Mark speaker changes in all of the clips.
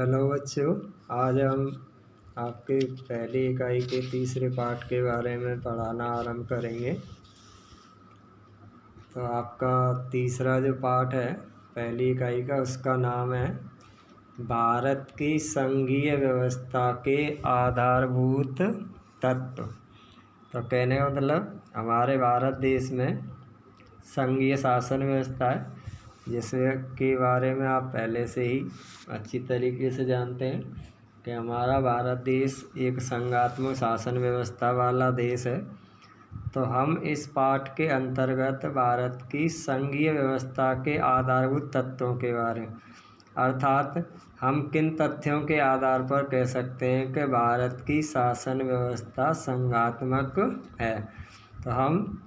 Speaker 1: Hello बच्चों, आज हम आपके पहली इकाई के तीसरे पाठ के बारे में पढ़ाना आरंभ करेंगे। तो आपका तीसरा जो पाठ है पहली इकाई का, उसका नाम है भारत की संघीय व्यवस्था के आधारभूत तत्व। तो कहने का मतलब हमारे भारत देश में संघीय शासन व्यवस्था है, जिसके बारे में आप पहले से ही अच्छी तरीके से जानते हैं कि हमारा भारत देश एक संघात्मक शासन व्यवस्था वाला देश है। तो हम इस पाठ के अंतर्गत भारत की संघीय व्यवस्था के आधारभूत तत्वों के बारे में, अर्थात हम किन तथ्यों के आधार पर कह सकते हैं कि भारत की शासन व्यवस्था संघात्मक है। तो हम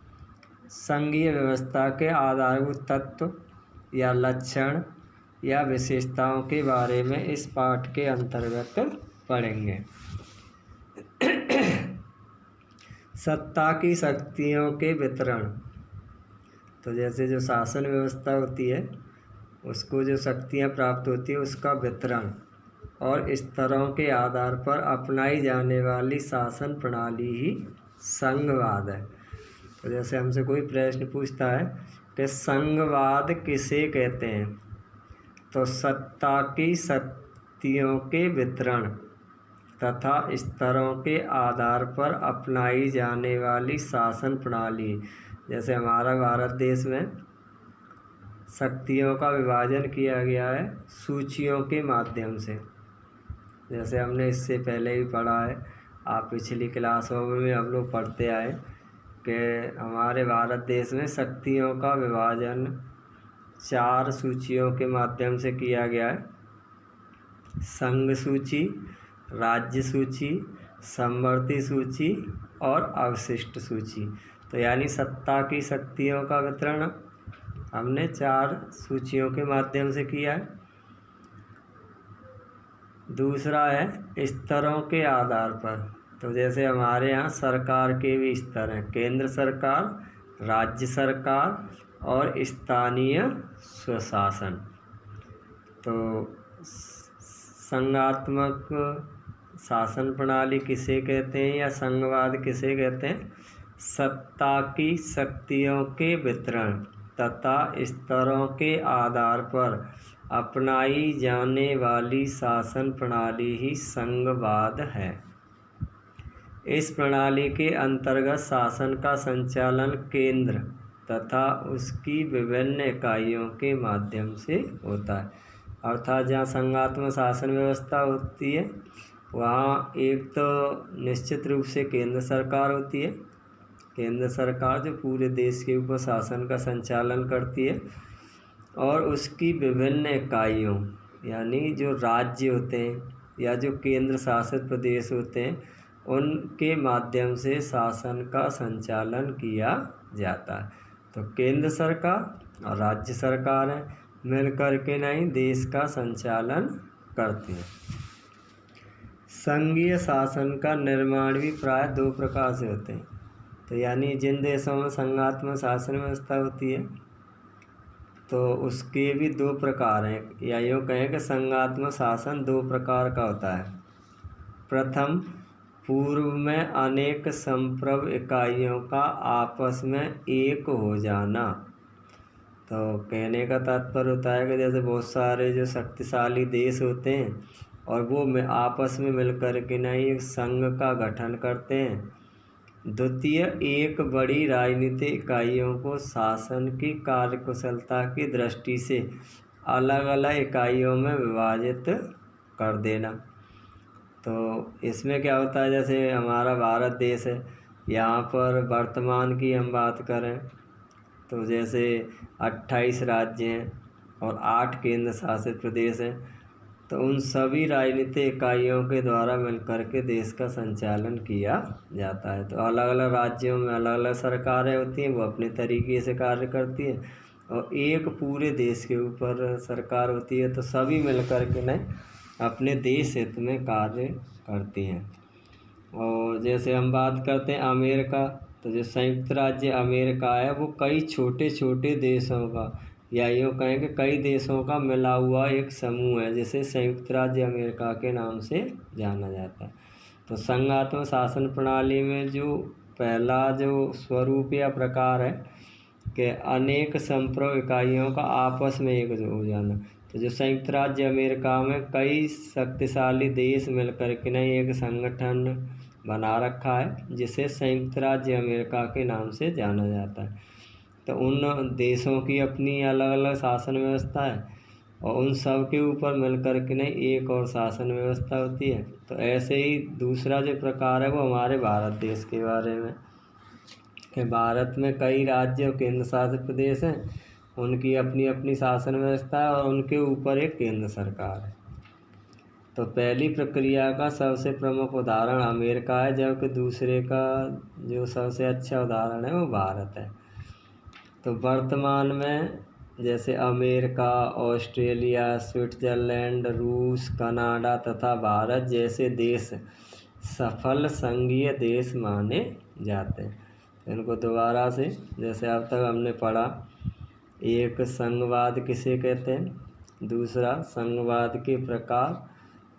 Speaker 1: संघीय व्यवस्था के आधारभूत तत्व या लक्षण या विशेषताओं के बारे में इस पाठ के अंतर्गत पढ़ेंगे। सत्ता की शक्तियों के वितरण। तो जैसे जो शासन व्यवस्था होती है उसको जो शक्तियां प्राप्त होती है उसका वितरण और स्तरों के आधार पर अपनाई जाने वाली शासन प्रणाली ही संघवाद है। तो जैसे हमसे कोई प्रश्न पूछता है कि संघवाद किसे कहते हैं, तो सत्ता की शक्तियों के वितरण तथा स्तरों के आधार पर अपनाई जाने वाली शासन प्रणाली। जैसे हमारा भारत देश में शक्तियों का विभाजन किया गया है सूचियों के माध्यम से। जैसे हमने इससे पहले ही पढ़ा है, आप पिछली क्लासों में हम लोग पढ़ते आए कि हमारे भारत देश में शक्तियों का विभाजन 4 सूचियों के माध्यम से किया गया है: संघ सूची, राज्य सूची, समवर्ती सूची और अवशिष्ट सूची। तो यानी सत्ता की शक्तियों का वितरण हमने 4 सूचियों के माध्यम से किया है। दूसरा है स्तरों के आधार पर। तो जैसे हमारे यहाँ सरकार के भी स्तर हैं: केंद्र सरकार, राज्य सरकार और स्थानीय स्वशासन। तो संघात्मक शासन प्रणाली किसे कहते हैं या संघवाद किसे कहते हैं? सत्ता की शक्तियों के वितरण तथा स्तरों के आधार पर अपनाई जाने वाली शासन प्रणाली ही संघवाद है। इस प्रणाली के अंतर्गत शासन का संचालन केंद्र तथा उसकी विभिन्न इकाइयों के माध्यम से होता है। अर्थात जहाँ संघात्मक शासन व्यवस्था होती है वहाँ एक तो निश्चित रूप से केंद्र सरकार होती है। केंद्र सरकार जो पूरे देश के ऊपर शासन का संचालन करती है, और उसकी विभिन्न इकाइयों यानी जो राज्य होते हैं या जो केंद्र शासित प्रदेश होते हैं उनके माध्यम से शासन का संचालन किया जाता है। तो केंद्र सरकार और राज्य सरकार है मिलकर के नहीं देश का संचालन करती हैं। संघीय शासन का निर्माण भी प्राय 2 प्रकार से होते हैं। तो यानी जिन देशों में संघात्मक शासन व्यवस्था होती है तो उसके भी 2 प्रकार हैं, या यूँ कहें कि संघात्मक शासन 2 प्रकार का होता है। प्रथम, पूर्व में अनेक संप्रभु इकाइयों का आपस में एक हो जाना। तो कहने का तात्पर्य होता है कि जैसे बहुत सारे जो शक्तिशाली देश होते हैं और वो आपस में मिलकर के नहीं एक संघ का गठन करते हैं। द्वितीय, एक बड़ी राजनीतिक इकाइयों को शासन की कार्यकुशलता की दृष्टि से अलग अलग इकाइयों में विभाजित कर देना। तो इसमें क्या होता है, जैसे हमारा भारत देश है, यहाँ पर वर्तमान की हम बात करें तो जैसे 28 राज्य हैं और 8 केंद्र शासित प्रदेश हैं। तो उन सभी राजनीतिक इकाइयों के द्वारा मिलकर के देश का संचालन किया जाता है। तो अलग अलग राज्यों में अलग अलग सरकारें होती हैं, वो अपने तरीके से कार्य करती हैं, और एक पूरे देश के ऊपर सरकार होती है। तो सभी मिलकर के नहीं अपने देश हित में कार्य करती हैं। और जैसे हम बात करते हैं अमेरिका, तो जो संयुक्त राज्य अमेरिका है वो कई छोटे छोटे देशों का या यूँ कहें कि कई देशों का मिला हुआ एक समूह है जिसे संयुक्त राज्य अमेरिका के नाम से जाना जाता है। तो संघात्मक शासन प्रणाली में जो पहला जो स्वरूप या प्रकार है कि अनेक संप्रभु इकाइयों का आपस में एक हो जाना। तो जो संयुक्त राज्य अमेरिका में कई शक्तिशाली देश मिलकर के नहीं एक संगठन बना रखा है जिसे संयुक्त राज्य अमेरिका के नाम से जाना जाता है। तो उन देशों की अपनी अलग अलग शासन व्यवस्था है और उन सब के ऊपर मिलकर के नहीं एक और शासन व्यवस्था होती है। तो ऐसे ही दूसरा जो प्रकार है वो हमारे भारत देश के बारे में कि भारत में कई राज्य और केंद्र शासित प्रदेश हैं, उनकी अपनी अपनी शासन व्यवस्था है और उनके ऊपर एक केंद्र सरकार है। तो पहली प्रक्रिया का सबसे प्रमुख उदाहरण अमेरिका है, जबकि दूसरे का जो सबसे अच्छा उदाहरण है वो भारत है। तो वर्तमान में जैसे अमेरिका, ऑस्ट्रेलिया, स्विट्ज़रलैंड, रूस, कनाडा तथा भारत जैसे देश सफल संघीय देश माने जाते हैं। इनको दोबारा से जैसे अब तक हमने पढ़ा, एक संघवाद किसे कहते हैं, दूसरा संघवाद के प्रकार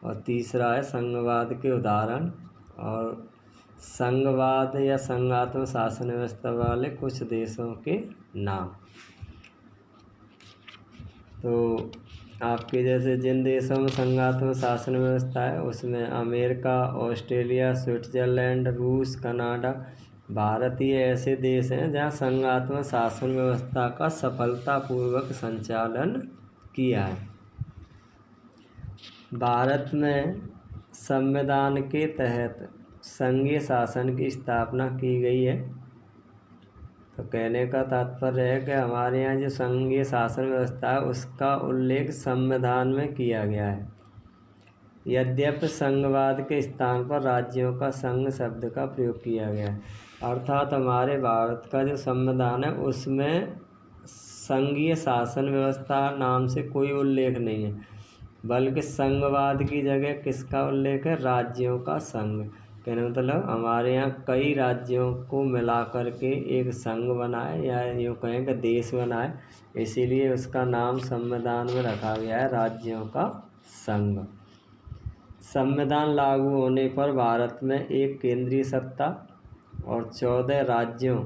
Speaker 1: और तीसरा है संघवाद के उदाहरण और संघवाद या संघात्मक शासन व्यवस्था वाले कुछ देशों के नाम। तो आपके जैसे जिन देशों में संघात्मक शासन व्यवस्था है उसमें अमेरिका, ऑस्ट्रेलिया, स्विट्ज़रलैंड, रूस, कनाडा, भारत ये ऐसे देश हैं जहाँ संघात्मक शासन व्यवस्था का सफलतापूर्वक संचालन किया है। भारत में संविधान के तहत संघीय शासन की स्थापना की गई है। तो कहने का तात्पर्य है कि हमारे यहाँ जो संघीय शासन व्यवस्था है उसका उल्लेख संविधान में किया गया है। यद्यपि संघवाद के स्थान पर राज्यों का संघ शब्द का प्रयोग किया गया है, अर्थात हमारे भारत का जो संविधान है उसमें संघीय शासन व्यवस्था नाम से कोई उल्लेख नहीं है, बल्कि संघवाद की जगह किसका उल्लेख है, राज्यों का संघ। कहने मतलब हमारे यहाँ कई राज्यों को मिला कर के एक संघ बनाए या यूँ कहें कि देश बनाए, इसीलिए उसका नाम संविधान में रखा गया है राज्यों का संघ। संविधान लागू होने पर भारत में एक केंद्रीय सत्ता और 14 राज्यों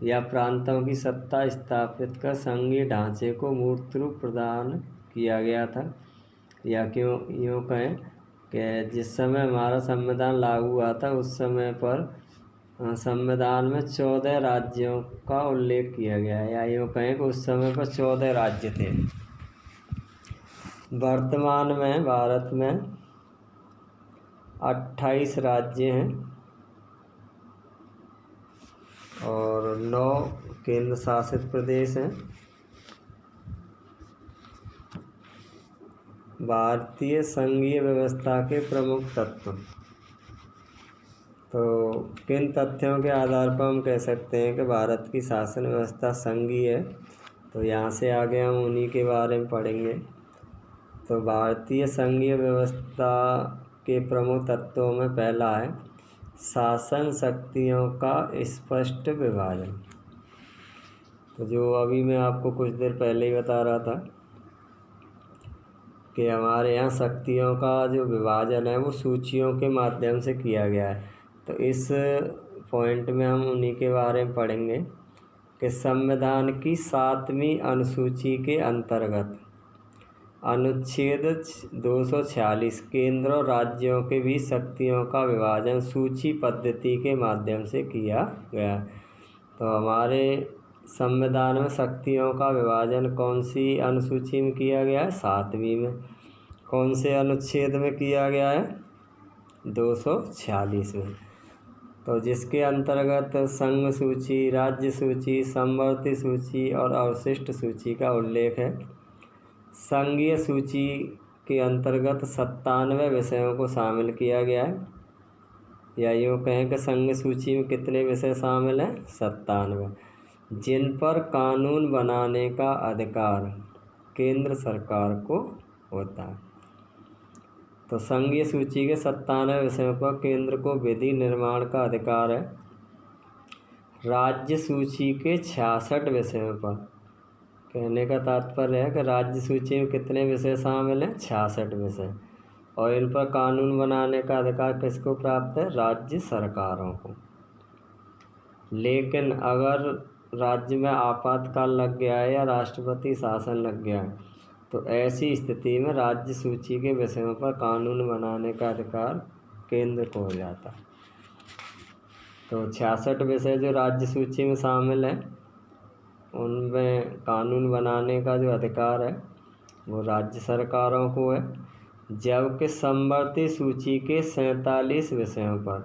Speaker 1: या प्रांतों की सत्ता स्थापित कर संघीय ढांचे को मूर्त रूप प्रदान किया गया था। या क्यों यूँ कहें कि जिस समय हमारा संविधान लागू हुआ था उस समय पर संविधान में 14 राज्यों का उल्लेख किया गया है, या यूँ कहें कि उस समय पर 14 राज्य थे। वर्तमान में भारत में 28 राज्य हैं और 9 केंद्र शासित प्रदेश हैं। भारतीय संघीय व्यवस्था के प्रमुख तत्व। तो किन तथ्यों के आधार पर हम कह सकते हैं कि भारत की शासन व्यवस्था संघीय है, तो यहाँ से आगे हम उन्हीं के बारे में पढ़ेंगे। तो भारतीय संघीय व्यवस्था के प्रमुख तत्वों में पहला है शासन शक्तियों का स्पष्ट विभाजन। तो जो अभी मैं आपको कुछ देर पहले ही बता रहा था कि हमारे यहाँ शक्तियों का जो विभाजन है वो सूचियों के माध्यम से किया गया है। तो इस पॉइंट में हम उन्हीं के बारे में पढ़ेंगे कि संविधान की 7वीं अनुसूची के अंतर्गत अनुच्छेद 246 केंद्र और राज्यों के बीच शक्तियों का विभाजन सूची पद्धति के माध्यम से किया गया। तो हमारे संविधान में शक्तियों का विभाजन कौन सी अनुसूची में किया गया है, 7वीं में। कौन से अनुच्छेद में किया गया है, 246 में। तो जिसके अंतर्गत संघ सूची, राज्य सूची, समवर्ती सूची और अवशिष्ट सूची का उल्लेख है। संघीय सूची के अंतर्गत 97 विषयों को शामिल किया गया है, या यूँ कहें कि संघ सूची में कितने विषय शामिल हैं, 97, जिन पर कानून बनाने का अधिकार केंद्र सरकार को होता है। तो संघीय सूची के 97 विषयों पर केंद्र को विधि निर्माण का अधिकार है। राज्य सूची के 66 विषयों पर कहने का तात्पर्य है कि राज्य सूची में कितने विषय शामिल हैं? 66 विषय। और इन पर कानून बनाने का अधिकार किसको प्राप्त है? राज्य सरकारों को। लेकिन अगर राज्य में आपातकाल लग गया है या राष्ट्रपति शासन लग गया है, तो ऐसी स्थिति में राज्य सूची के विषयों पर कानून बनाने का अधिकार केंद्र को हो जाता है। तो 66 विषय जो राज्य सूची में शामिल हैं, उनमें कानून बनाने का जो अधिकार है वो राज्य सरकारों को है। जबकि समवर्ती सूची के 47 विषयों पर,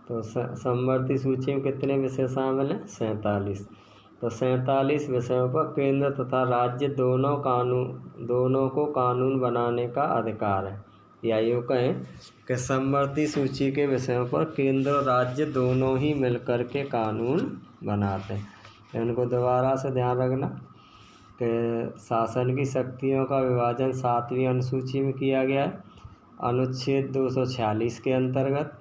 Speaker 1: तो समवर्ती सूची में कितने विषय शामिल हैं? 47। तो 47 विषयों पर केंद्र तथा राज्य दोनों को कानून बनाने का अधिकार है। या यूँ कहें कि समवर्ती सूची के विषयों पर केंद्र और राज्य दोनों ही मिलकर के कानून बनाते हैं। इनको दोबारा से ध्यान रखना कि शासन की शक्तियों का विभाजन 7वीं अनुसूची में किया गया है, अनुच्छेद 246 के अंतर्गत।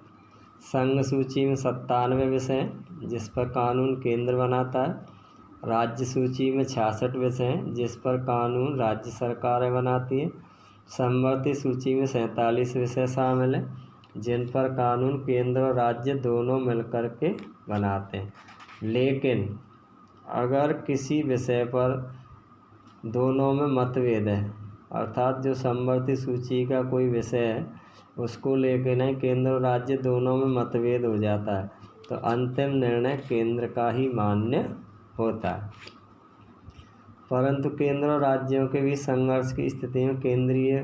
Speaker 1: संघ सूची में 97 विषय हैं जिस पर कानून केंद्र बनाता है। राज्य सूची में 66 विषय हैं जिस पर कानून राज्य सरकारें बनाती हैं। समवर्ती सूची में 47 विषय शामिल हैं जिन पर कानून केंद्र और राज्य दोनों मिलकर के बनाते हैं। लेकिन अगर किसी विषय पर दोनों में मतभेद है, अर्थात जो समवर्ती सूची का कोई विषय है उसको लेकर नहीं केंद्र और राज्य दोनों में मतभेद हो जाता है, तो अंतिम निर्णय केंद्र का ही मान्य होता है। परंतु केंद्र और राज्यों के बीच संघर्ष की स्थिति में केंद्रीय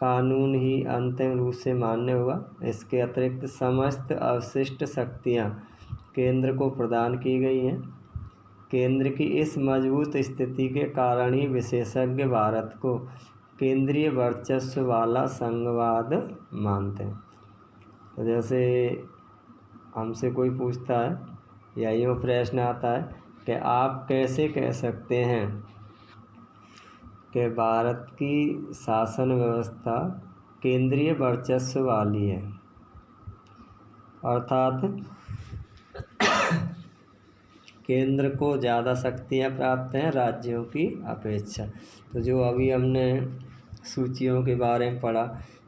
Speaker 1: कानून ही अंतिम रूप से मान्य हुआ। इसके अतिरिक्त समस्त अवशिष्ट शक्तियाँ केंद्र को प्रदान की गई हैं। केंद्र की इस मजबूत स्थिति के कारण ही विशेषज्ञ भारत को केंद्रीय वर्चस्व वाला संघवाद मानते हैं। तो जैसे हमसे कोई पूछता है या यूँ प्रश्न आता है कि आप कैसे कह सकते हैं कि भारत की शासन व्यवस्था केंद्रीय वर्चस्व वाली है, अर्थात केंद्र को ज़्यादा शक्तियाँ प्राप्त हैं राज्यों की अपेक्षा। तो जो अभी हमने सूचियों के बारे में पढ़ा,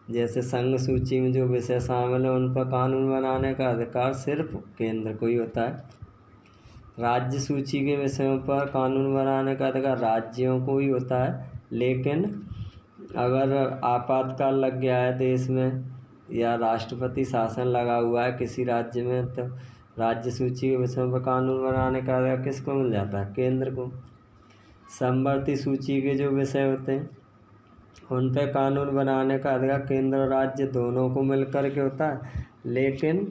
Speaker 1: जैसे संघ सूची में जो विषय शामिल हैं उन पर कानून बनाने का अधिकार सिर्फ केंद्र को ही होता है। राज्य सूची के विषयों पर कानून बनाने का अधिकार राज्यों को ही होता है। लेकिन अगर आपातकाल लग गया है देश में या राष्ट्रपति शासन लगा हुआ है किसी राज्य में, तो राज्य सूची के विषयों पर कानून बनाने का अधिकार किसको मिल जाता है? केंद्र को। समवर्ती सूची के जो विषय होते हैं उन पर कानून बनाने का अधिकार केंद्र और राज्य दोनों को मिलकर के होता है। लेकिन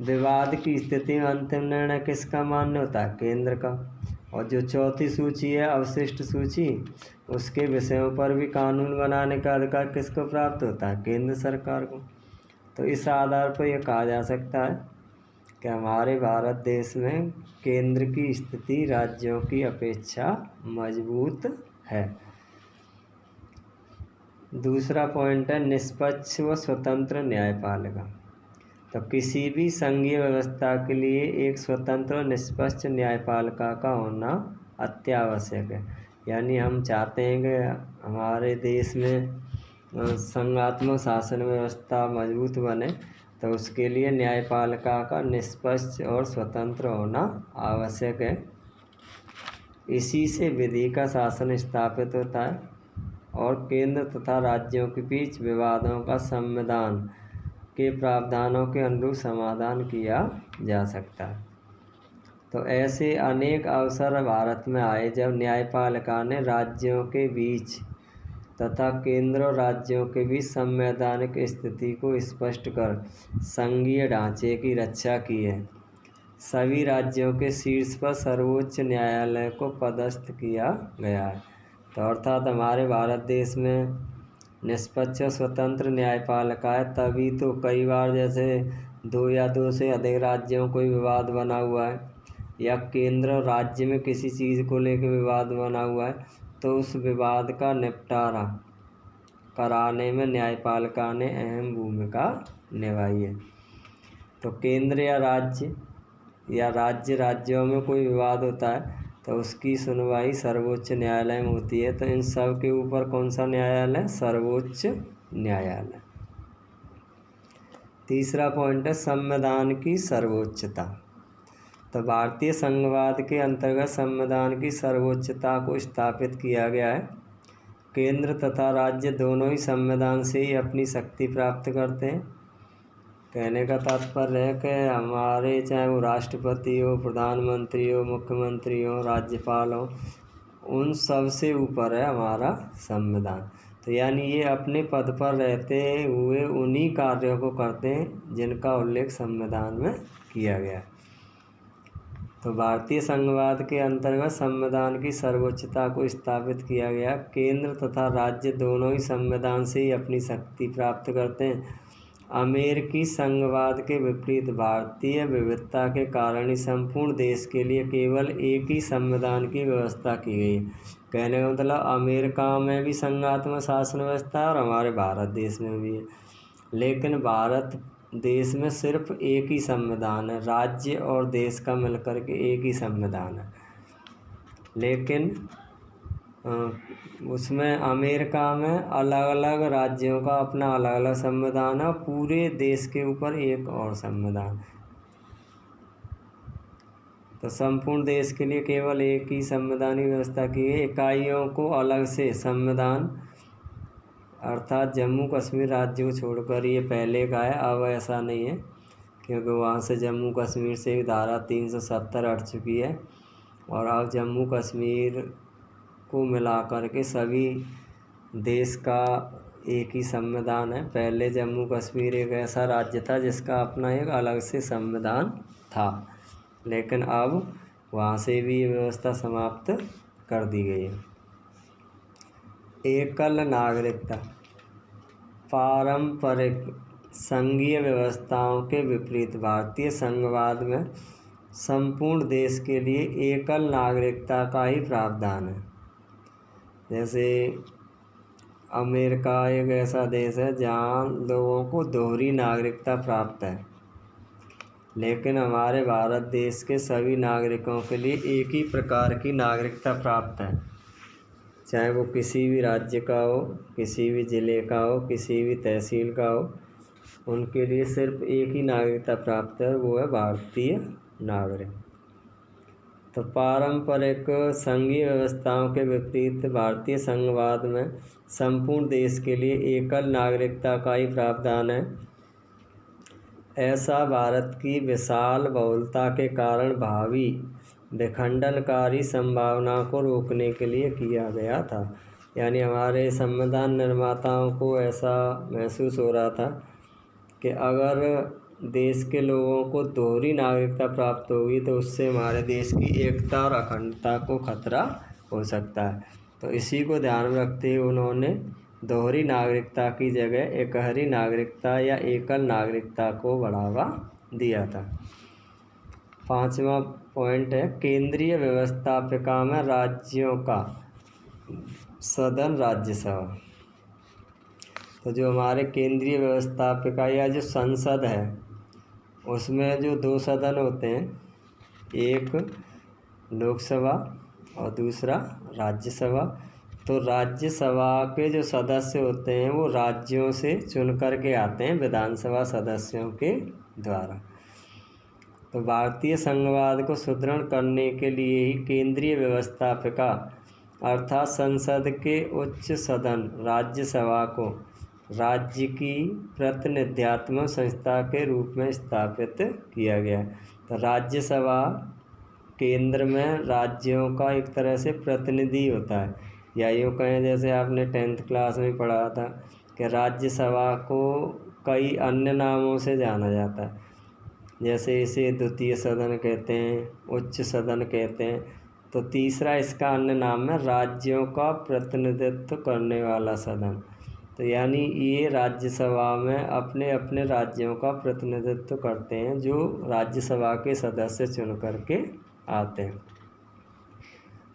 Speaker 1: विवाद की स्थिति में अंतिम निर्णय किसका मान्य होता है? केंद्र का। और जो चौथी सूची है अवशिष्ट सूची, उसके विषयों पर भी कानून बनाने का अधिकार किसको प्राप्त होता है? केंद्र सरकार को। तो इस आधार पर यह कहा जा सकता है कि हमारे भारत देश में केंद्र की स्थिति राज्यों की अपेक्षा मजबूत है। दूसरा पॉइंट है निष्पक्ष व स्वतंत्र न्यायपालिका। तो किसी भी संघीय व्यवस्था के लिए एक स्वतंत्र और निष्पक्ष न्यायपालिका का होना अत्यावश्यक है। यानी हम चाहते हैं कि हमारे देश में संघात्मक शासन व्यवस्था मजबूत बने, तो उसके लिए न्यायपालिका का निष्पक्ष और स्वतंत्र होना आवश्यक है। इसी से विधि का शासन स्थापित होता है और केंद्र तथा राज्यों के बीच विवादों का संविधान के प्रावधानों के अनुरूप समाधान किया जा सकता है। तो ऐसे अनेक अवसर भारत में आए जब न्यायपालिका ने राज्यों के बीच तथा केंद्र और राज्यों के बीच संवैधानिक स्थिति को स्पष्ट कर संघीय ढांचे की रक्षा की है। सभी राज्यों के शीर्ष पर सर्वोच्च न्यायालय को पदस्थ किया गया है। तो अर्थात हमारे भारत देश में निष्पक्ष और स्वतंत्र न्यायपालिका है, तभी तो कई बार जैसे 2 या 2 से अधिक राज्यों कोई विवाद बना हुआ है या केंद्र और राज्य में किसी चीज़ को लेकर विवाद बना हुआ है, तो उस विवाद का निपटारा कराने में न्यायपालिका ने अहम भूमिका निभाई है। तो केंद्र या राज्यों में कोई विवाद होता है तो उसकी सुनवाई सर्वोच्च न्यायालय में होती है। तो इन सब के ऊपर कौन सा न्यायालय? सर्वोच्च न्यायालय। तीसरा पॉइंट है संविधान की सर्वोच्चता। तो भारतीय संघवाद के अंतर्गत संविधान की सर्वोच्चता को स्थापित किया गया है। केंद्र तथा राज्य दोनों ही संविधान से ही अपनी शक्ति प्राप्त करते हैं। कहने का तात्पर्य है कि हमारे चाहे वो राष्ट्रपति हो, प्रधानमंत्री हो, मुख्यमंत्री हो, राज्यपाल हो, उन सब से ऊपर है हमारा संविधान। तो यानी ये अपने पद पर रहते हुए उन्हीं कार्यों को करते हैं जिनका उल्लेख संविधान में किया गया है। तो भारतीय संघवाद के अंतर्गत संविधान की सर्वोच्चता को स्थापित किया गया। केंद्र तथा राज्य दोनों ही संविधान से ही अपनी शक्ति प्राप्त करते हैं। अमेरिकी संघवाद के विपरीत भारतीय विविधता के कारण ही संपूर्ण देश के लिए केवल एक ही संविधान की व्यवस्था की गई है। कहने का मतलब अमेरिका में भी संघात्मक शासन व्यवस्था है और हमारे भारत देश में भी है, लेकिन भारत देश में सिर्फ एक ही संविधान है। राज्य और देश का मिलकर के एक ही संविधान है, लेकिन उसमें अमेरिका में अलग अलग राज्यों का अपना अलग अलग संविधान है, पूरे देश के ऊपर एक और संविधान। तो संपूर्ण देश के लिए केवल एक ही संवैधानिक व्यवस्था की है। इकाइयों को अलग से संविधान अर्थात जम्मू कश्मीर राज्य को छोड़कर ये पहले का है। अब ऐसा नहीं है, क्योंकि वहाँ से जम्मू कश्मीर से भी धारा 370 हट चुकी है और अब जम्मू कश्मीर को मिलाकर के सभी देश का एक ही संविधान है। पहले जम्मू कश्मीर एक ऐसा राज्य था जिसका अपना एक अलग से संविधान था, लेकिन अब वहाँ से भी ये व्यवस्था समाप्त कर दी गई है। एकल नागरिकता। पारंपरिक संघीय व्यवस्थाओं के विपरीत भारतीय संघवाद में संपूर्ण देश के लिए एकल नागरिकता का ही प्रावधान है। जैसे अमेरिका एक ऐसा देश है जहाँ लोगों को दोहरी नागरिकता प्राप्त है, लेकिन हमारे भारत देश के सभी नागरिकों के लिए एक ही प्रकार की नागरिकता प्राप्त है, चाहे वो किसी भी राज्य का हो, किसी भी ज़िले का हो, किसी भी तहसील का हो, उनके लिए सिर्फ एक ही नागरिकता प्राप्त है, वो है भारतीय नागरिक। तो पारंपरिक संघीय व्यवस्थाओं के विपरीत भारतीय संघवाद में संपूर्ण देश के लिए एकल नागरिकता का ही प्रावधान है। ऐसा भारत की विशाल बहुलता के कारण भावी विखंडनकारी संभावना को रोकने के लिए किया गया था। यानी हमारे संविधान निर्माताओं को ऐसा महसूस हो रहा था कि अगर देश के लोगों को दोहरी नागरिकता प्राप्त होगी तो उससे हमारे देश की एकता और अखंडता को खतरा हो सकता है। तो इसी को ध्यान में रखते हुए उन्होंने दोहरी नागरिकता की जगह एकहरी नागरिकता या एकल नागरिकता को बढ़ावा दिया था। 5वां पॉइंट है केंद्रीय व्यवस्थापिका में राज्यों का सदन राज्यसभा। तो जो हमारे केंद्रीय व्यवस्थापिका या जो संसद है उसमें जो 2 सदन होते हैं, एक लोकसभा और दूसरा राज्यसभा। तो राज्यसभा के जो सदस्य होते हैं वो राज्यों से चुन कर के आते हैं विधानसभा सदस्यों के द्वारा। तो भारतीय संघवाद को सुदृढ़ करने के लिए ही केंद्रीय व्यवस्थापिका अर्थात संसद के उच्च सदन राज्यसभा को राज्य की प्रतिनिध्यात्मक संस्था के रूप में स्थापित किया गया। तो राज्यसभा केंद्र में राज्यों का एक तरह से प्रतिनिधि होता है, या यूँ कहें जैसे आपने 10th क्लास में पढ़ा था कि राज्यसभा को कई अन्य नामों से जाना जाता है, जैसे इसे द्वितीय सदन कहते हैं, उच्च सदन कहते हैं। तो तीसरा इसका अन्य नाम है राज्यों का प्रतिनिधित्व करने वाला सदन। तो यानी ये राज्यसभा में अपने अपने राज्यों का प्रतिनिधित्व करते हैं जो राज्यसभा के सदस्य चुन करके आते हैं।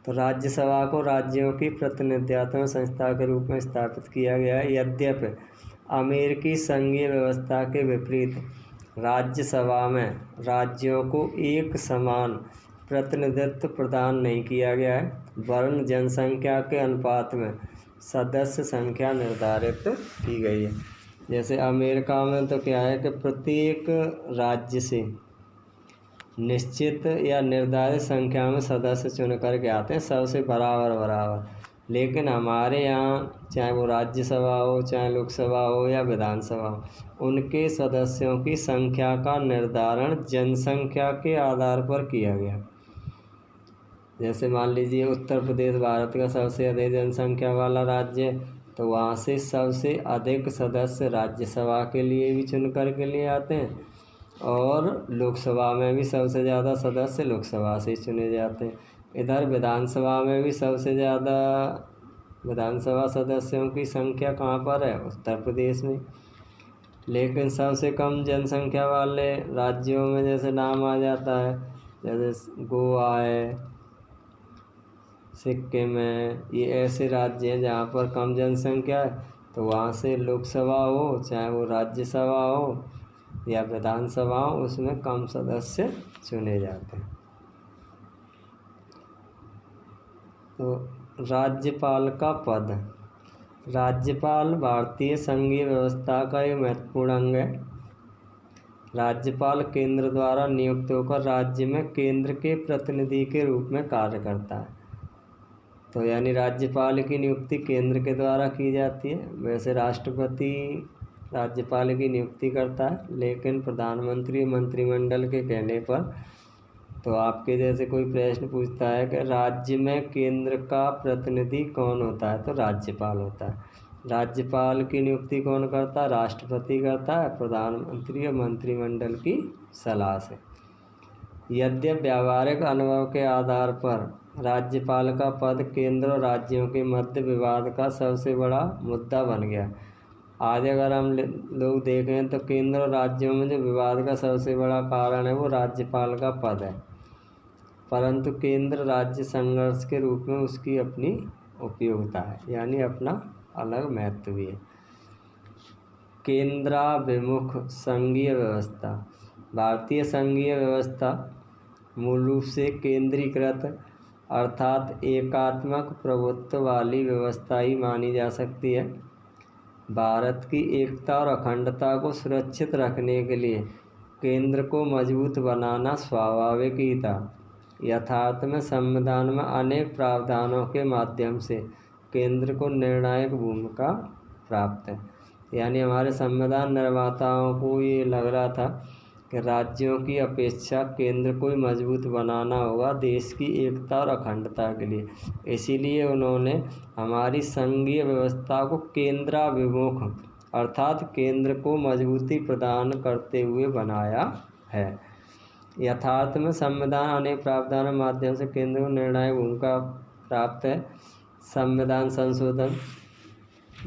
Speaker 1: तो राज्यसभा को राज्यों की प्रतिनिध्यात्मक संस्था के रूप में स्थापित किया गया है। यद्यपि अमेरिकी संघीय व्यवस्था के विपरीत राज्यसभा में राज्यों को एक समान प्रतिनिधित्व प्रदान नहीं किया गया है, वरन जनसंख्या के अनुपात में सदस्य संख्या निर्धारित की गई है। जैसे अमेरिका में तो क्या है कि प्रत्येक राज्य से निश्चित या निर्धारित संख्या में सदस्य चुन करके आते हैं, सबसे बराबर। लेकिन हमारे यहाँ चाहे वो राज्यसभा हो, चाहे लोकसभा हो या विधानसभा हो, उनके सदस्यों की संख्या का निर्धारण जनसंख्या के आधार पर किया गया। जैसे मान लीजिए उत्तर प्रदेश भारत का सबसे अधिक जनसंख्या वाला राज्य है, तो वहाँ से सबसे अधिक सदस्य राज्यसभा के लिए भी चुन कर के लिए आते हैं, और लोकसभा में भी सबसे ज़्यादा सदस्य लोकसभा से चुने जाते हैं। इधर विधानसभा में भी सबसे ज़्यादा विधानसभा सदस्यों की संख्या कहाँ पर है? उत्तर प्रदेश में। लेकिन सबसे कम जनसंख्या वाले राज्यों में जैसे नाम आ जाता है, जैसे गोवा है, सिक्किम है, ये ऐसे राज्य हैं जहाँ पर कम जनसंख्या है, तो वहाँ से लोकसभा हो, चाहे वो राज्यसभा हो या विधानसभा हो, उसमें कम सदस्य चुने जाते हैं। तो राज्यपाल का पद। राज्यपाल भारतीय संघीय व्यवस्था का एक महत्वपूर्ण अंग है। राज्यपाल केंद्र द्वारा नियुक्त होकर राज्य में केंद्र के प्रतिनिधि के रूप में कार्य करता है। तो यानी राज्यपाल की नियुक्ति केंद्र के द्वारा की जाती है। वैसे राष्ट्रपति राज्यपाल की नियुक्ति करता है, लेकिन प्रधानमंत्री मंत्रिमंडल के कहने पर, तो आपके जैसे कोई प्रश्न पूछता है कि राज्य में केंद्र का प्रतिनिधि कौन होता है, तो राज्यपाल होता है। राज्यपाल की नियुक्ति कौन करता है? राष्ट्रपति करता है, प्रधानमंत्री और मंत्रिमंडल की सलाह से। यद्यपि व्यावहारिक अनुभव के आधार पर राज्यपाल का पद केंद्र और राज्यों के मध्य विवाद का सबसे बड़ा मुद्दा बन गया। आज अगर हम लोग देखें तो केंद्र और राज्यों में जो विवाद का सबसे बड़ा कारण है वो राज्यपाल का पद है, परंतु केंद्र राज्य संघर्ष के रूप में उसकी अपनी उपयोगिता है, यानी अपना अलग महत्व भी है। केंद्राभिमुख संघीय व्यवस्था। भारतीय संघीय व्यवस्था मूल रूप से केंद्रीकृत अर्थात एकात्मक प्रभुत्व वाली व्यवस्था ही मानी जा सकती है। भारत की एकता और अखंडता को सुरक्षित रखने के लिए केंद्र को मजबूत बनाना स्वाभाविक ही था। यथार्थ में संविधान में अनेक प्रावधानों के माध्यम से केंद्र को निर्णायक भूमिका प्राप्त है। यानी हमारे संविधान निर्माताओं को ये लग रहा था कि राज्यों की अपेक्षा केंद्र को ही मजबूत बनाना होगा देश की एकता और अखंडता के लिए। इसीलिए उन्होंने हमारी संघीय व्यवस्था को केंद्राभिमुख अर्थात केंद्र को मजबूती प्रदान करते हुए बनाया है। यथार्थ में संविधान अनेक प्रावधानों के माध्यम से केंद्र को निर्णायक भूमिका प्राप्त है। संविधान संशोधन,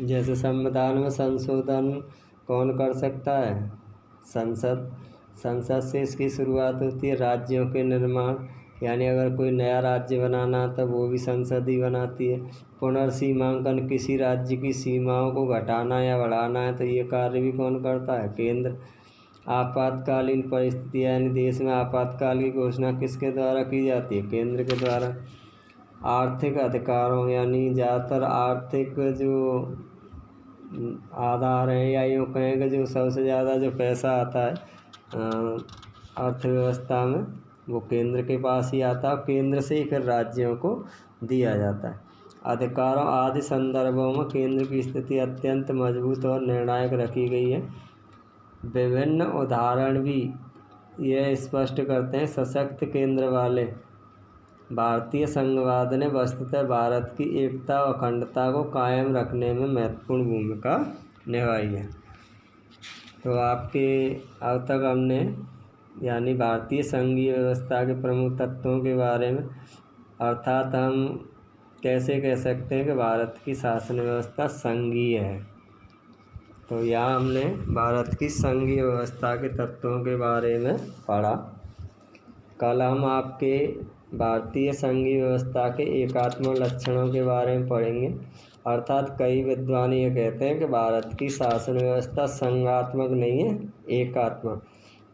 Speaker 1: जैसे संविधान में संशोधन कौन कर सकता है? संसद से इसकी शुरुआत होती है। राज्यों के निर्माण, यानी अगर कोई नया राज्य बनाना तो वो भी संसद ही बनाती है। पुनर्सीमांकन, किसी राज्य की सीमाओं को घटाना या बढ़ाना है तो ये कार्य भी कौन करता है? केंद्र। आपातकालीन परिस्थितियाँ, यानी देश में आपातकाल की घोषणा किसके द्वारा की जाती है? केंद्र के द्वारा। आर्थिक अधिकारों, यानी ज़्यादातर आर्थिक जो आधार हैं, या यूँ कहें कि जो सबसे ज़्यादा जो पैसा आता है अर्थव्यवस्था में, वो केंद्र के पास ही आता है, केंद्र से ही फिर राज्यों को दिया जाता है। अधिकारों आदि संदर्भों में केंद्र की स्थिति अत्यंत मजबूत और निर्णायक रखी गई है। विभिन्न उदाहरण भी यह स्पष्ट करते हैं। सशक्त केंद्र वाले भारतीय संघवाद ने वस्तुतः भारत की एकता और अखंडता को कायम रखने में महत्वपूर्ण भूमिका निभाई है। तो आपके अब तक हमने यानी भारतीय संघीय व्यवस्था के प्रमुख तत्वों के बारे में, अर्थात हम कैसे कह सकते हैं कि भारत की शासन व्यवस्था संघीय है। तो यहाँ हमने भारत की संघीय व्यवस्था के तत्वों के बारे में पढ़ा। कल हम आपके भारतीय संघीय व्यवस्था के एकात्मक लक्षणों के बारे में पढ़ेंगे। अर्थात कई विद्वान ये कहते हैं कि भारत की शासन व्यवस्था संघात्मक नहीं है, एकात्मक।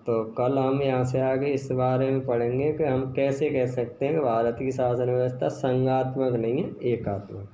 Speaker 1: तो कल हम यहाँ से आगे इस बारे में पढ़ेंगे कि हम कैसे कह सकते हैं कि भारत की शासन व्यवस्था संघात्मक नहीं है, एकात्मक है।